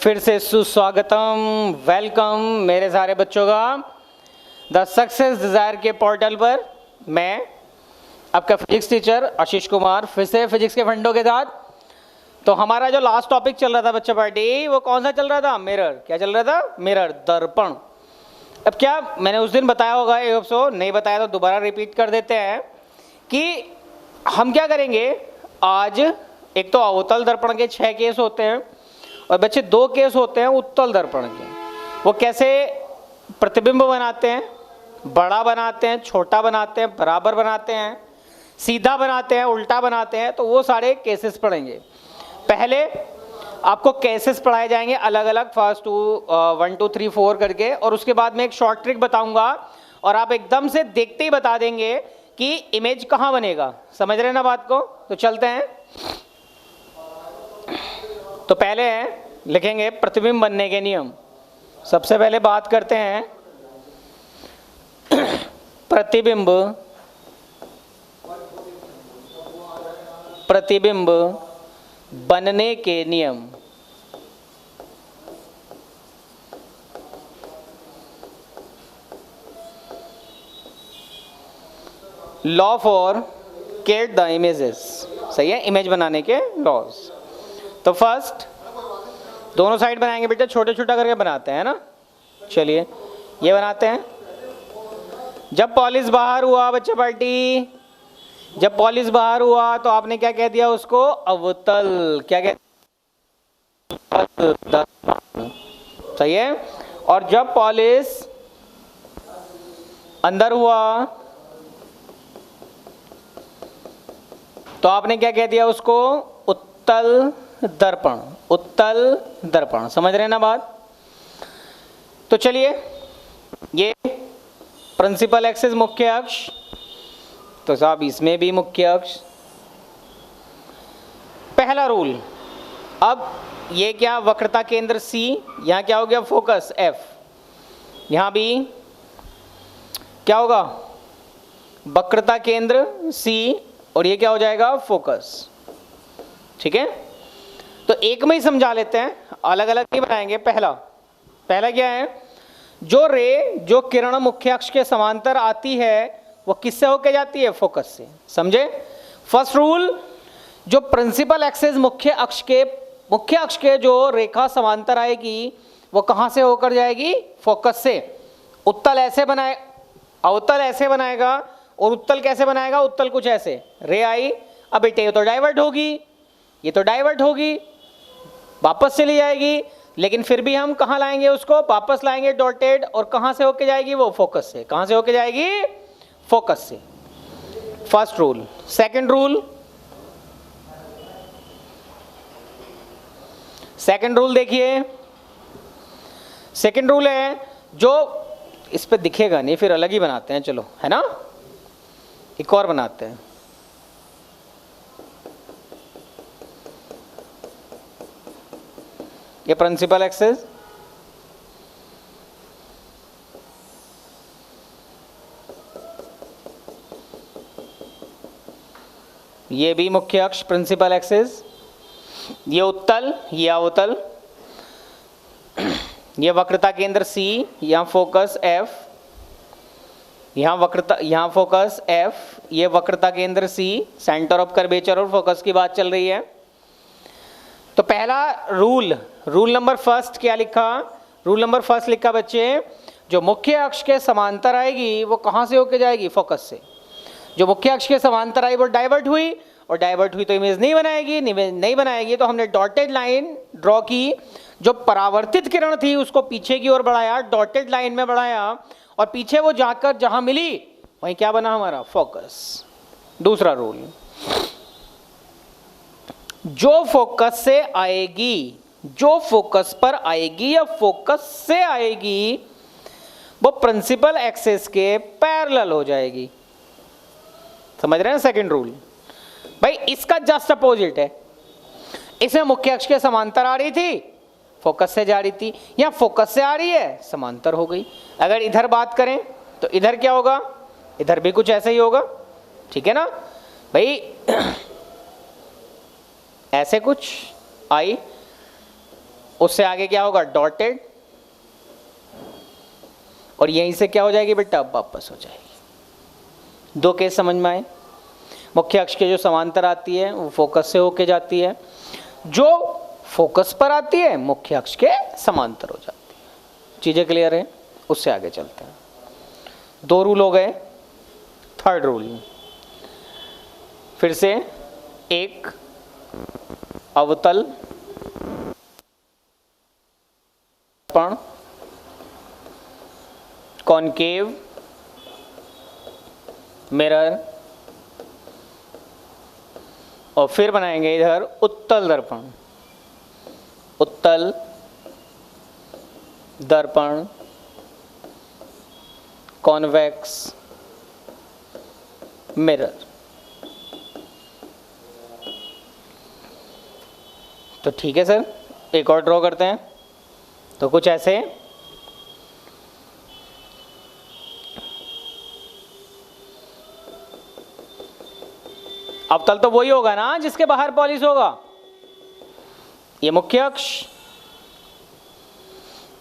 फिर से सुस्वागतम, वेलकम मेरे सारे बच्चों का द सक्सेस डिज़ायर के पोर्टल पर। मैं आपका फिजिक्स टीचर आशीष कुमार फिर से फिजिक्स के फंडों के साथ। तो हमारा जो लास्ट टॉपिक चल रहा था बच्चा पार्टी, वो कौन सा चल रहा था? मिरर। क्या चल रहा था? मिरर, दर्पण। अब क्या मैंने उस दिन बताया होगा, एक सो नहीं बताया तो दोबारा रिपीट कर देते हैं कि हम क्या करेंगे आज। एक तो अवतल दर्पण के 6 केस होते हैं और बच्चे 2 केस होते हैं उत्तल दर्पण के। वो कैसे प्रतिबिंब बनाते हैं, बड़ा बनाते हैं, छोटा बनाते हैं, बराबर बनाते हैं, सीधा बनाते हैं, उल्टा बनाते हैं, तो वो सारे केसेस पढ़ेंगे। पहले आपको केसेस पढ़ाए जाएंगे अलग अलग, फर्स्ट 1 2 3 4 करके, और उसके बाद में एक शॉर्ट ट्रिक बताऊंगा और आप एकदम से देखते ही बता देंगे कि इमेज कहाँ बनेगा। समझ रहे हैं ना बात को? तो चलते हैं। तो पहले लिखेंगे प्रतिबिंब बनने के नियम। सबसे पहले बात करते हैं प्रतिबिंब बनने के नियम। Law for create the images. सही है, इमेज बनाने के लॉज। तो फर्स्ट दोनों साइड बनाएंगे बेटा, छोटे छोटा करके बनाते हैं ना। चलिए ये बनाते हैं। जब पॉलिश बाहर हुआ बच्चा पार्टी, जब पॉलिश बाहर हुआ तो आपने क्या कह दिया उसको? अवतल। क्या कह? सही है। और जब पॉलिश अंदर हुआ तो आपने क्या कह दिया उसको? उत्तल दर्पण। उत्तल दर्पण। समझ रहे हैं ना बात? तो चलिए, ये प्रिंसिपल एक्सिस मुख्य अक्ष, तो साहब इसमें भी मुख्य अक्ष। पहला रूल। अब ये क्या? वक्रता केंद्र C, यहां क्या हो गया? Focus F। यहां भी क्या होगा? वक्रता केंद्र C, और ये क्या हो जाएगा? फोकस। ठीक है, तो एक में ही समझा लेते हैं, अलग अलग नहीं बनाएंगे। पहला क्या है? जो रे, जो किरण मुख्य अक्ष के समांतर आती है वो किससे होके जाती है? फोकस से। समझे? फर्स्ट रूल, जो प्रिंसिपल एक्सिस मुख्य अक्ष के जो रेखा समांतर आएगी वो कहां से होकर जाएगी? फोकस से। उत्तल ऐसे बनाए, अवतल ऐसे बनाएगा, और उत्तल कैसे बनाएगा? उत्तल कुछ ऐसे। रे आई, अब बेटे ये तो डाइवर्ट होगी, ये तो डाइवर्ट होगी, वापस चली जाएगी, लेकिन फिर भी हम कहां लाएंगे उसको? वापस लाएंगे डॉटेड। और कहां से होके जाएगी वो? फोकस से। कहां से होके जाएगी? फोकस से। First rule. सेकंड रूल देखिए। सेकंड रूल है, जो इस पे दिखेगा नहीं, फिर अलग ही बनाते हैं, चलो, है ना? एक और बनाते हैं। ये प्रिंसिपल एक्सिस, ये भी मुख्य अक्ष प्रिंसिपल एक्सिस, ये उत्तल, ये अवतल, ये वक्रता केंद्र C, यहाँ फोकस F, यहाँ फोकस F, ये वक्रता केंद्र C, सेंटर ऑफ कर्वेचर और फोकस की बात चल रही है। तो पहला रूल नंबर फर्स्ट क्या लिखा? रूल नंबर फर्स्ट लिखा बच्चे, जो मुख्य अक्ष के समांतर आएगी वो कहाँ से होके जाएगी? फोकस से। जो मुख्य अक्ष के समांतर आई वो डाइवर्ट हुई, और डाइवर्ट हुई तो इमेज नहीं बनाएगी, तो हमने डॉटेड लाइन ड्रॉ की। जो परावर्तित किरण थी उसको पीछे की ओर बढ़ाया, डॉटेड लाइन में बढ़ाया, और पीछे वो जाकर जहां मिली वहीं क्या बना हमारा? फोकस। दूसरा रूल, जो फोकस से आएगी, जो फोकस पर आएगी या फोकस से आएगी, वो प्रिंसिपल एक्सिस के पैरेलल हो जाएगी। समझ रहे हैं? सेकंड रूल भाई, इसका जस्ट अपोजिट है। इसमें मुख्य अक्ष के समांतर आ रही थी, फोकस से जा रही थी, या फोकस से आ रही है, समांतर हो गई। अगर इधर बात करें तो इधर क्या होगा? इधर भी कुछ ऐसा ही होगा। ठीक है ना भाई? ऐसे कुछ आई उससे आगे क्या होगा, डॉटेड, और यहीं से क्या हो जाएगी बेटा, वापस हो जाएगी। दो केस समझ में आए। मुख्य अक्ष के जो समांतर आती है वो फोकस से होके जाती है, जो फोकस पर आती है मुख्य अक्ष के समांतर हो जाती है। चीजें क्लियर है? उससे आगे चलते हैं। दो रूल हो गए। थर्ड रूल फिर से, एक अवतल दर्पण, कॉनकेव मिरर, और फिर बनाएंगे इधर उत्तल दर्पण। उत्तल दर्पण, कॉन्वेक्स मिरर। तो ठीक है सर, एक और ड्रॉ करते हैं। तो कुछ ऐसे अवतल तो वही होगा ना जिसके बाहर पॉलिश होगा। ये मुख्य अक्ष,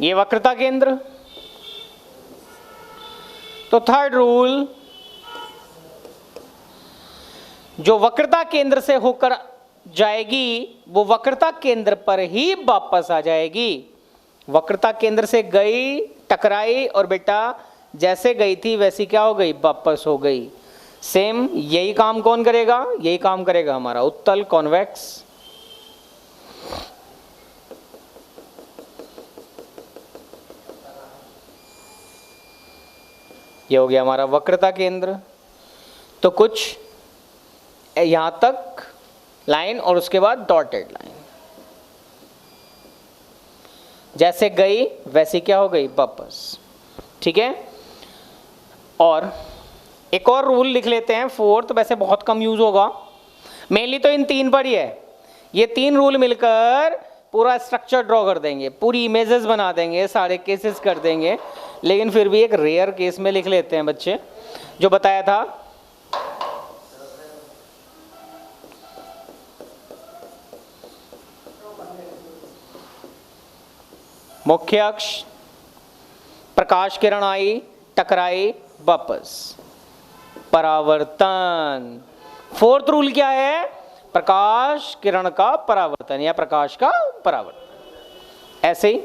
ये वक्रता केंद्र। तो थर्ड रूल, जो वक्रता केंद्र से होकर जाएगी वो वक्रता केंद्र पर ही वापस आ जाएगी। वक्रता केंद्र से गई, टकराई, और बेटा जैसे गई थी वैसी क्या हो गई, वापस हो गई। सेम यही काम कौन करेगा, यही काम करेगा हमारा उत्तल कॉन्वेक्स। ये हो गया हमारा वक्रता केंद्र। तो कुछ यहां तक लाइन और उसके बाद डॉटेड लाइन, जैसे गई वैसी क्या हो गई, वापस। ठीक है। और एक और रूल लिख लेते हैं, फोर्थ, वैसे बहुत कम यूज होगा, मेनली तो इन तीन पर ही है। ये तीन रूल मिलकर पूरा स्ट्रक्चर ड्रॉ कर देंगे, पूरी इमेजेस बना देंगे, सारे केसेस कर देंगे। लेकिन फिर भी एक रेयर केस में लिख लेते हैं बच्चे, जो बताया था। मुख्य अक्ष, प्रकाश किरण आई, टकराई, वापस, परावर्तन। फोर्थ रूल क्या है, प्रकाश किरण का परावर्तन या प्रकाश का परावर्तन। ऐसे ही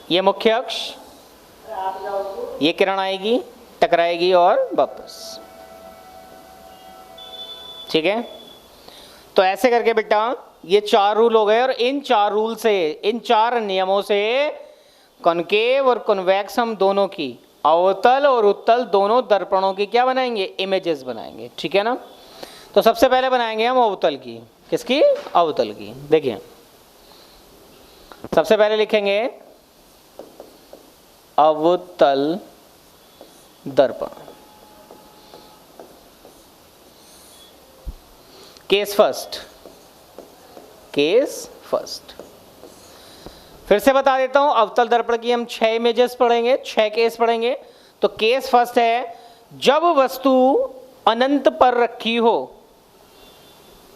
ये मुख्य अक्ष, ये किरण आएगी, टकराएगी और वापस। ठीक है। तो ऐसे करके बेटा ये चार रूल हो गए, और इन चार रूल से, इन चार नियमों से कॉनकेव और कॉन्वेक्स हम दोनों की, अवतल और उत्तल दोनों दर्पणों की क्या बनाएंगे, इमेजेस बनाएंगे। ठीक है ना। तो सबसे पहले बनाएंगे हम अवतल की। किसकी, अवतल की। देखिए सबसे पहले लिखेंगे अवतल दर्पण। Case first, case first. फिर से बता देता हूं, अवतल दर्पण की हम 6 इमेजेस पढ़ेंगे, 6 केस पढ़ेंगे। तो केस फर्स्ट है, जब वस्तु अनंत पर रखी हो,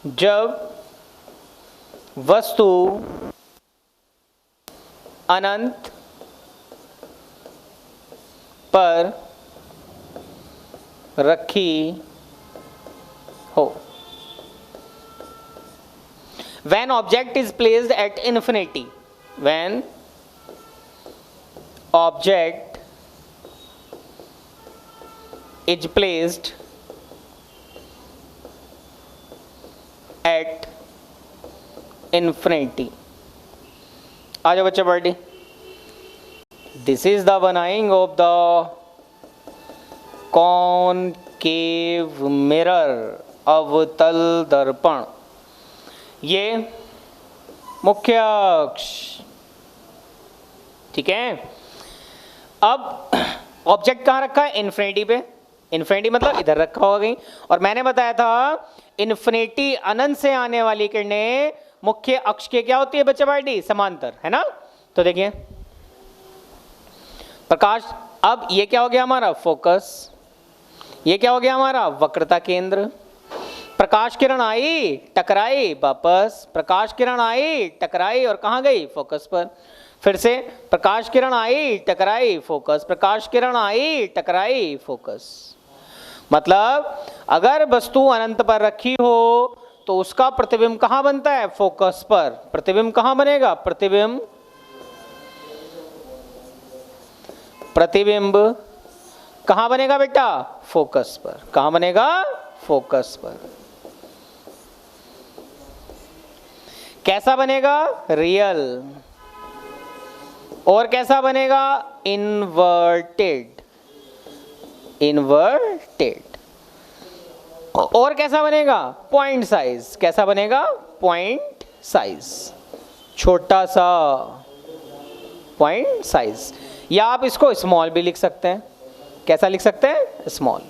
जब वस्तु अनंत पर रखी हो। When object is placed at infinity, when object is placed at infinity, आ जाओ बच्चे birthday. This is the बनाइंग of the concave mirror, अवतल दर्पण। ये मुख्य अक्ष। ठीक है। अब ऑब्जेक्ट कहाँ रखा है, इन्फिनिटी पे। इन्फिनिटी मतलब इधर रखा होगा कहीं। और मैंने बताया था इन्फिनिटी, अनंत से आने वाली किरणें मुख्य अक्ष के क्या होती है बच्चे, समांतर, है ना। तो देखिए प्रकाश अब ये क्या हो गया हमारा फोकस, ये क्या हो गया हमारा वक्रता केंद्र। प्रकाश किरण आई टकराई वापस, प्रकाश किरण आई टकराई और कहाँ गई, फोकस पर। फिर से प्रकाश किरण आई टकराई फोकस, प्रकाश किरण आई टकराई फोकस। मतलब अगर वस्तु अनंत पर रखी हो तो उसका प्रतिबिंब कहाँ बनता है, फोकस पर। प्रतिबिंब कहाँ बनेगा, प्रतिबिंब प्रतिबिंब कहाँ बनेगा बेटा, फोकस पर। कहाँ बनेगा, फोकस पर। कैसा बनेगा, रियल। और कैसा बनेगा, इन्वर्टेड, इन्वर्टेड। और कैसा बनेगा, पॉइंट साइज। कैसा बनेगा, पॉइंट साइज, छोटा सा पॉइंट साइज। या आप इसको स्मॉल भी लिख सकते हैं। कैसा लिख सकते हैं, स्मॉल।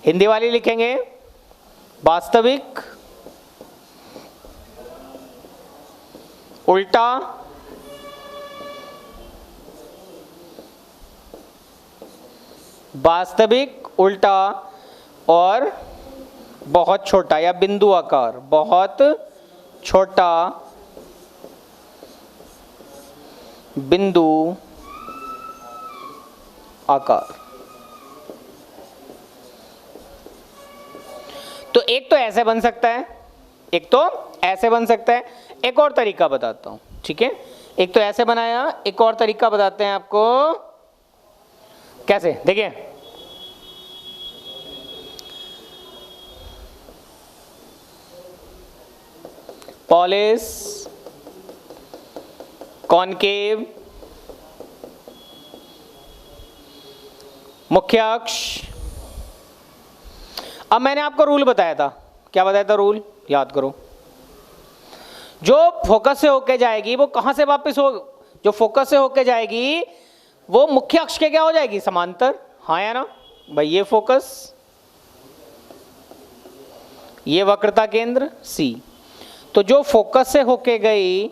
हिंदी वाली लिखेंगे, वास्तविक उल्टा वास्तविक उल्टा और बहुत छोटा या बिंदु आकार, बहुत छोटा बिंदु आकार। तो एक तो ऐसे बन सकता है, एक तो ऐसे बन सकता है। एक और तरीका बताता हूं, ठीक है। एक तो ऐसे बनाया, एक और तरीका बताते हैं आपको। कैसे, देखिए पॉलिस कॉनकेव मुख्य अक्ष। अब मैंने आपको रूल बताया था, क्या बताया था रूल, याद करो। जो फोकस से होके जाएगी वो कहां से वापस हो, जो फोकस से होके जाएगी वो मुख्य अक्ष के क्या हो जाएगी, समांतर। हाँ या ना भाई, ये फोकस, ये वक्रता केंद्र सी। तो जो फोकस से होके गई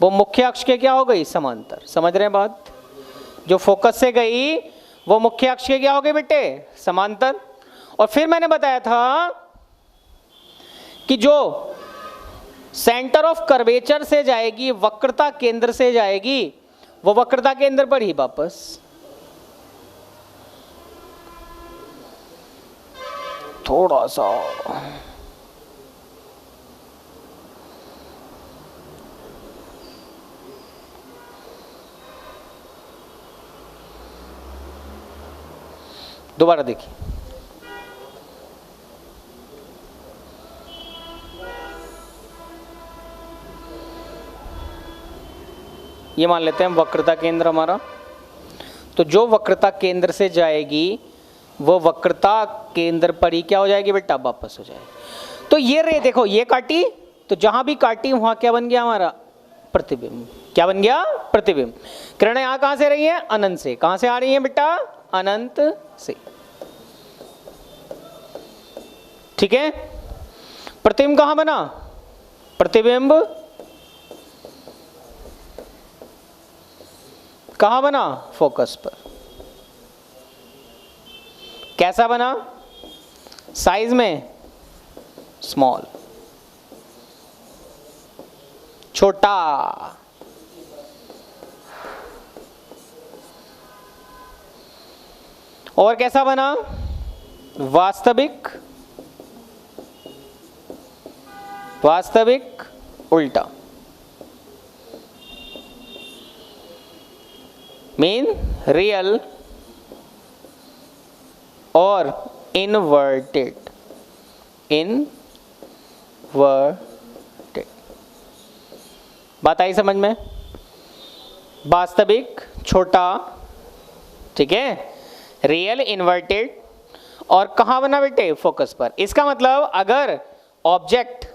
वो मुख्य अक्ष के क्या हो गई, समांतर। समझ रहे हैं बात। जो फोकस से गई वो मुख्य अक्ष के क्या हो गए बेटे, समांतर। और फिर मैंने बताया था कि जो सेंटर ऑफ कर्वेचर से जाएगी, वक्रता केंद्र से जाएगी, वो वक्रता केंद्र पर ही वापस। थोड़ा सा दोबारा देखिए, ये मान लेते हैं वक्रता केंद्र हमारा। तो जो वक्रता केंद्र से जाएगी वो वक्रता केंद्र पर ही क्या हो जाएगी बेटा, वापस हो जाएगी। तो ये रे देखो, ये काटी, तो जहां भी काटी वहां क्या बन गया हमारा, प्रतिबिंब। क्या बन गया, प्रतिबिंब। किरणें यहां कहां से रही है, अनंत से। कहां से आ रही है बेटा, अनंत से। ठीक है। प्रतिबिंब कहां बना, प्रतिबिंब कहां बना, फोकस पर। कैसा बना, साइज में स्मॉल, छोटा। और कैसा बना, वास्तविक, वास्तविक उल्टा। मीन रियल और इनवर्टेड, इनवर्टेड। बात आई समझ में। वास्तविक छोटा, ठीक है, रियल इन्वर्टेड, और कहां बना बेटे, फोकस पर। इसका मतलब अगर ऑब्जेक्ट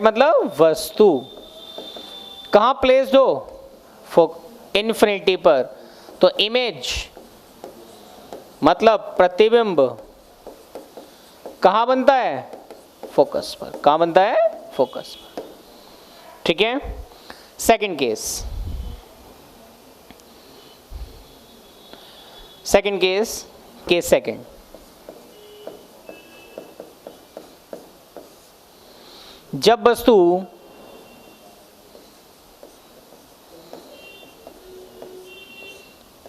मतलब वस्तु कहां प्लेस्ड हो, इन्फिनिटी पर, तो इमेज मतलब प्रतिबिंब कहां बनता है, फोकस पर। कहां बनता है, फोकस पर। ठीक है। सेकंड केस, केस सेकंड, जब वस्तु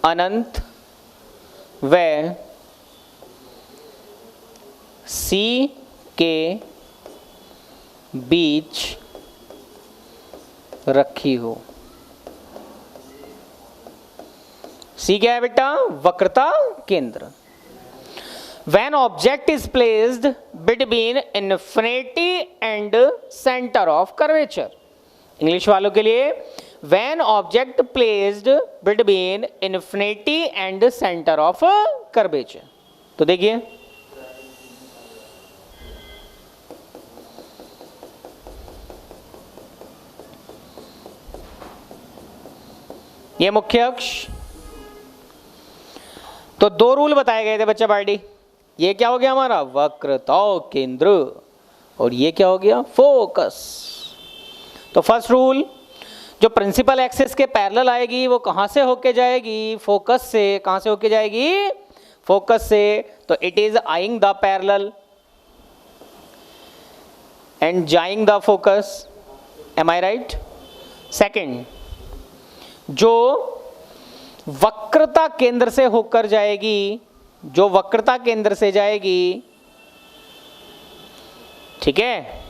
अनंत व सी के बीच रखी हो। सी क्या है बेटा? वक्रता केंद्र। When object is placed between infinity and center of curvature, English वालों के लिए, when object placed between infinity and center of curvature, तो देखिए ये मुख्य अक्ष, तो दो रूल बताए गए थे बच्चा पार्टी। ये क्या हो गया हमारा? वक्रता केंद्र, और ये क्या हो गया? फोकस। तो फर्स्ट रूल, जो प्रिंसिपल एक्सिस के पैरेलल आएगी वो कहां से होके जाएगी? फोकस से। कहां से होके जाएगी? फोकस से। तो it is eyeing the parallel and joining the focus. Am I right? Second, जो वक्रता केंद्र से होकर जाएगी, जो वक्रता केंद्र से जाएगी, ठीक है,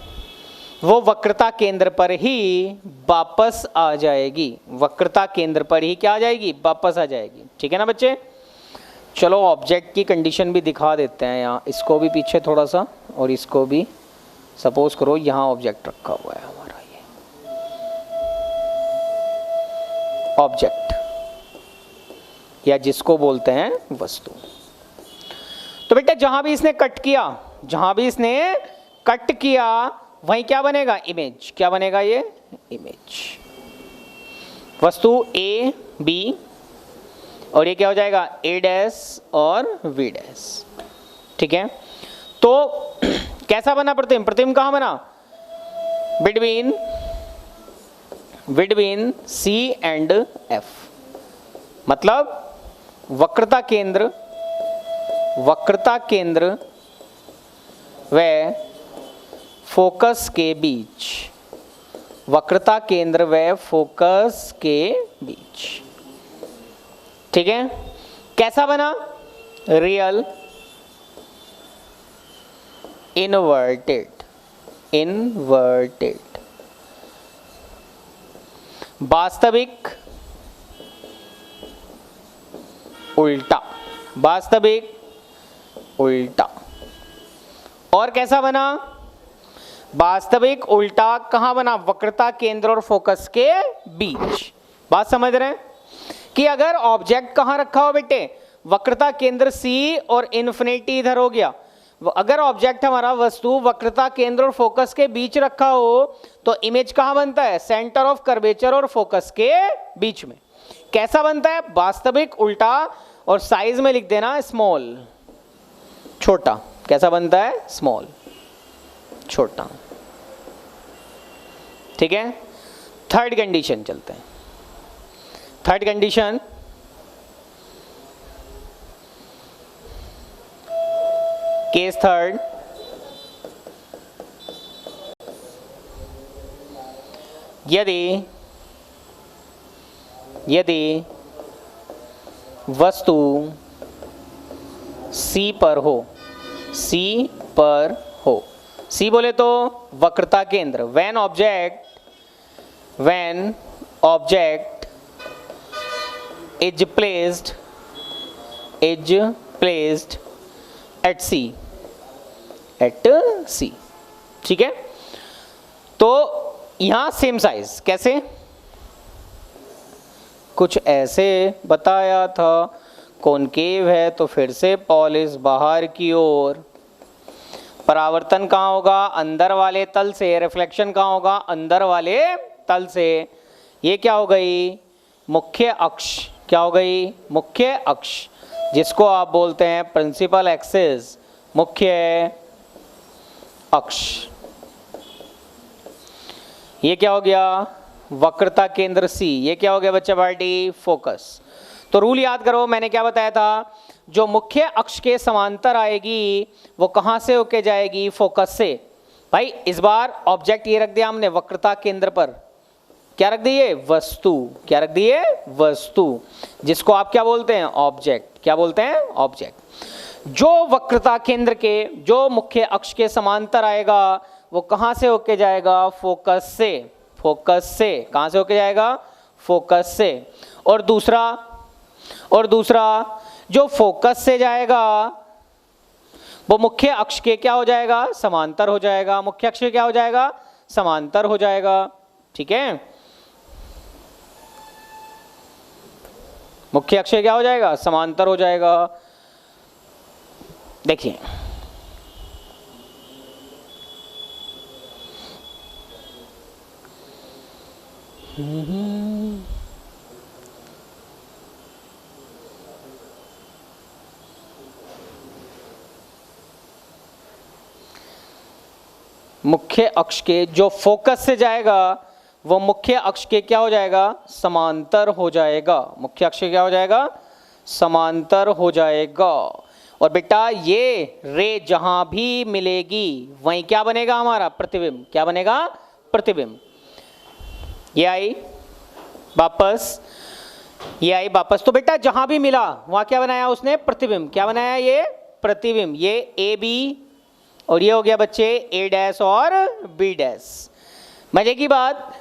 वो वक्रता केंद्र पर ही वापस आ जाएगी। वक्रता केंद्र पर ही क्या आ जाएगी? वापस आ जाएगी। ठीक है ना बच्चे? चलो ऑब्जेक्ट की कंडीशन भी दिखा देते हैं यहाँ, इसको भी पीछे थोड़ा सा, और इसको भी। सपोज करो यहाँ ऑब्जेक्ट रखा हुआ है हमारा, ये ऑब्जेक्ट, या जिसको बोलते हैं वस्तु। तो बेटा जहां भी इसने कट किया, जहां भी इसने कट किया, वहीं क्या बनेगा? इमेज। क्या बनेगा? ये इमेज। वस्तु ए बी, और ये क्या हो जाएगा? ए डैश और वी डैश। ठीक है, तो कैसा बना प्रतिबिंब? प्रतिबिंब कहां बना? बिटवीन सी एंड एफ, मतलब वक्रता केंद्र व फोकस के बीच, वक्रता केंद्र व फोकस के बीच। ठीक है, कैसा बना? रियल इनवर्टेड, वास्तविक उल्टा, और कैसा बना? वास्तविक उल्टा कहां बना? वक्रता केंद्र और फोकस के बीच। बात समझ रहे हैं कि अगर ऑब्जेक्ट कहां रखा हो बेटे? वक्रता केंद्र सी और इन्फिनिटी इधर हो गया। अगर ऑब्जेक्ट हमारा वस्तु वक्रता केंद्र और फोकस के बीच रखा हो तो इमेज कहां बनता है? सेंटर ऑफ कर्वेचर और फोकस के बीच में। कैसा बनता है? वास्तविक उल्टा, और साइज में लिख देना स्मॉल, छोटा। कैसा बनता है? स्मॉल, छोटा। ठीक है, थर्ड कंडीशन चलते हैं। थर्ड कंडीशन, केस थर्ड, यदि वस्तु सी पर हो, सी बोले तो वक्रता केंद्र। when object is placed at C, ठीक है, तो यहां सेम साइज। कैसे? कुछ ऐसे बताया था, कॉनकेव है तो फिर से पॉलिश बाहर की ओर, परावर्तन कहाँ होगा? अंदर वाले तल से। रिफ्लेक्शन कहाँ होगा? अंदर वाले तल से। ये क्या हो गई? मुख्य अक्ष। क्या हो गई? मुख्य अक्ष, जिसको आप बोलते हैं प्रिंसिपल एक्सिस, मुख्य अक्ष। ये क्या हो गया, वक्रता केंद्र सी। ये क्या हो गया बच्चा पार्टी, फोकस। तो रूल याद करो, मैंने क्या बताया था, जो मुख्य अक्ष के समांतर आएगी वो कहां से होके जाएगी, फोकस से। भाई इस बार ऑब्जेक्ट ये रख दिया हमने वक्रता केंद्र पर, क्या रख दिए, वस्तु। क्या रख दिए, वस्तु, जिसको आप क्या बोलते हैं, ऑब्जेक्ट। क्या बोलते हैं, ऑब्जेक्ट। जो वक्रता केंद्र के, जो मुख्य अक्ष के समांतर आएगा वो कहां से होके जाएगा, फोकस से। फोकस से, कहां से होके जाएगा, फोकस से। और दूसरा जो फोकस से जाएगा वो मुख्य अक्ष के क्या हो जाएगा, समांतर हो जाएगा। मुख्य अक्ष के क्या हो जाएगा, समांतर हो जाएगा। ठीक है, मुख्य अक्ष क्या हो जाएगा, समांतर हो जाएगा। देखिए मुख्य अक्ष के जो फोकस से जाएगा वो मुख्य अक्ष के क्या हो जाएगा, समांतर हो जाएगा। मुख्य अक्ष क्या हो जाएगा, समांतर हो जाएगा। और बेटा ये रे जहां भी मिलेगी वहीं क्या बनेगा हमारा, प्रतिबिंब। क्या बनेगा, प्रतिबिंब। ये आई वापस, ये आई वापस। तो बेटा जहां भी मिला वहां क्या बनाया उसने, प्रतिबिंब। क्या बनाया, ये प्रतिबिंब। ये ए बी और ये हो गया बच्चे ए डैश और बी डैश। मजे की बात,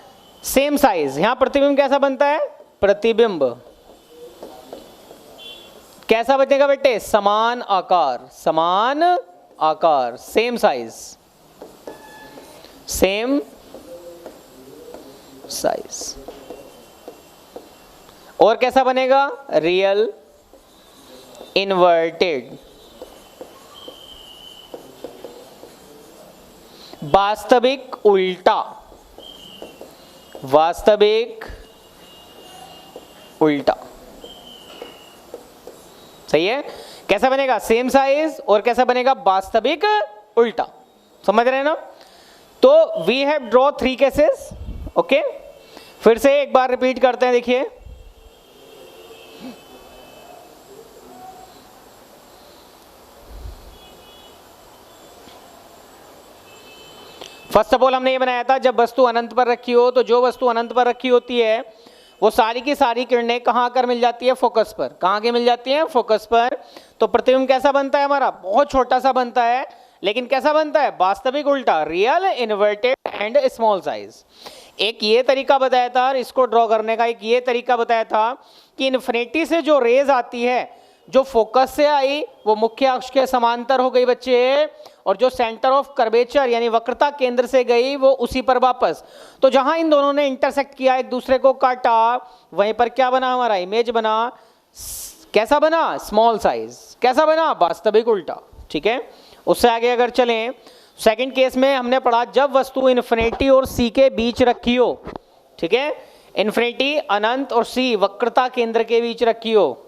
सेम साइज। यहां प्रतिबिंब कैसा बनता है, प्रतिबिंब कैसा बनेगा बेटे, समान आकार। समान आकार, सेम साइज, सेम साइज। और कैसा बनेगा, रियल इन्वर्टेड। वास्तविक उल्टा, वास्तविक उल्टा। सही है, कैसा बनेगा, सेम साइज। और कैसा बनेगा, वास्तविक उल्टा। समझ रहे हैं ना। तो we have draw 3 cases. Okay, फिर से एक बार रिपीट करते हैं। देखिए फर्स्ट ऑफ ऑल हमने ये बनाया था, जब वस्तु अनंत पर रखी हो तो जो वस्तु अनंत पर रखी होती है वो सारी की सारी किरणें कहां आकर मिल जाती है, फोकस पर। कहां के मिल जाती है, फोकस पर। तो प्रतिबिंब कैसा बनता है हमारा, बहुत छोटा सा बनता है, लेकिन कैसा बनता है, वास्तविक उल्टा, real inverted and small size. एक ये तरीका बताया था, इसको ड्रॉ करने का एक ये तरीका बताया था कि इन्फिनिटी से जो रेज आती है, जो फोकस से आई वो मुख्य अक्ष के समांतर हो गई बच्चे, और जो सेंटर ऑफ कर्वेचर यानी वक्रता केंद्र से गई वो उसी पर वापस। तो जहां इन दोनों ने इंटरसेक्ट किया, एक दूसरे को काटा, वहीं पर क्या बना हमारा, इमेज बना। कैसा बना, स्मॉल साइज। कैसा बना, वास्तविक उल्टा। ठीक है, उससे आगे अगर चलें, सेकंड केस में हमने पढ़ा जब वस्तु इन्फिनिटी और सी के बीच रखी हो। ठीक है, इन्फिनिटी अनंत और सी वक्रता केंद्र के बीच रखी हो,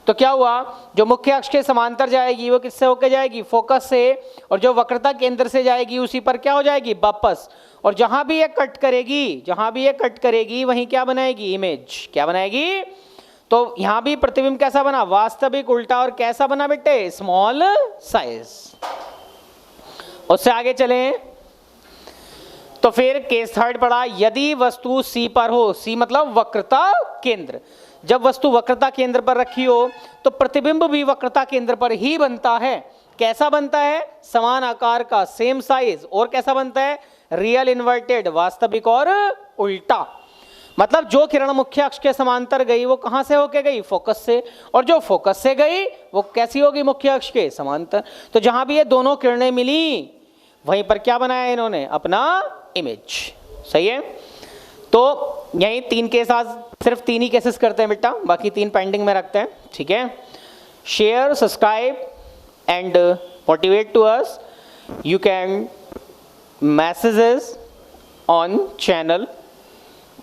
तो क्या हुआ, जो मुख्य अक्ष के समांतर जाएगी वो किससे होकर जाएगी, फोकस से। और जो वक्रता केंद्र से जाएगी उसी पर क्या हो जाएगी, वापस। और जहां भी ये कट करेगी, जहां भी ये कट करेगी वहीं क्या बनाएगी, इमेज। क्या बनाएगी, तो यहां भी प्रतिबिंब कैसा बना, वास्तविक उल्टा। और कैसा बना बेटे, स्मॉल साइज। उससे आगे चलें तो फिर केस थर्ड पड़ा, यदि वस्तु सी पर हो, सी मतलब वक्रता केंद्र। जब वस्तु वक्रता केंद्र पर रखी हो तो प्रतिबिंब भी वक्रता केंद्र पर ही बनता है। कैसा बनता है, समान आकार का, सेम साइज। और कैसा बनता है, रियल इन्वर्टेड, वास्तविक और उल्टा। मतलब जो किरण मुख्य अक्ष के समांतर गई वो कहां से होके गई, फोकस से। और जो फोकस से गई वो कैसी होगी, मुख्य अक्ष के समांतर। तो जहां भी ये दोनों किरणें मिली वहीं पर क्या बनाया इन्होंने, अपना इमेज। सही है, तो यही 3 केस, आज सिर्फ 3 ही केसेस करते हैं बेटा, बाकी 3 पेंडिंग में रखते हैं। ठीक है, share, subscribe and motivate to us. You can messages on channel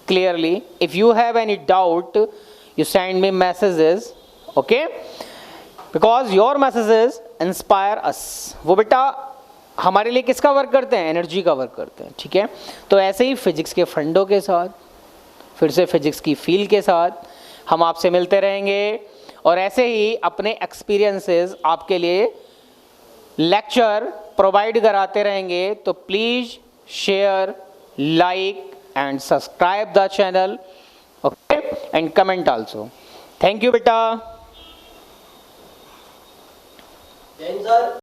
clearly. If you have any doubt, you send me messages, okay? Because your messages inspire us. वो बेटा हमारे लिए किसका वर्क करते हैं? एनर्जी का वर्क करते हैं, ठीक है। तो ऐसे ही फिजिक्स के फंडों के साथ, फिर से फिजिक्स की फील के साथ हम आपसे मिलते रहेंगे और ऐसे ही अपने एक्सपीरियंसेस आपके लिए लेक्चर प्रोवाइड कराते रहेंगे। तो please share, like and subscribe the channel, okay, and comment also. Thank you बेटा। जय हिंद सर।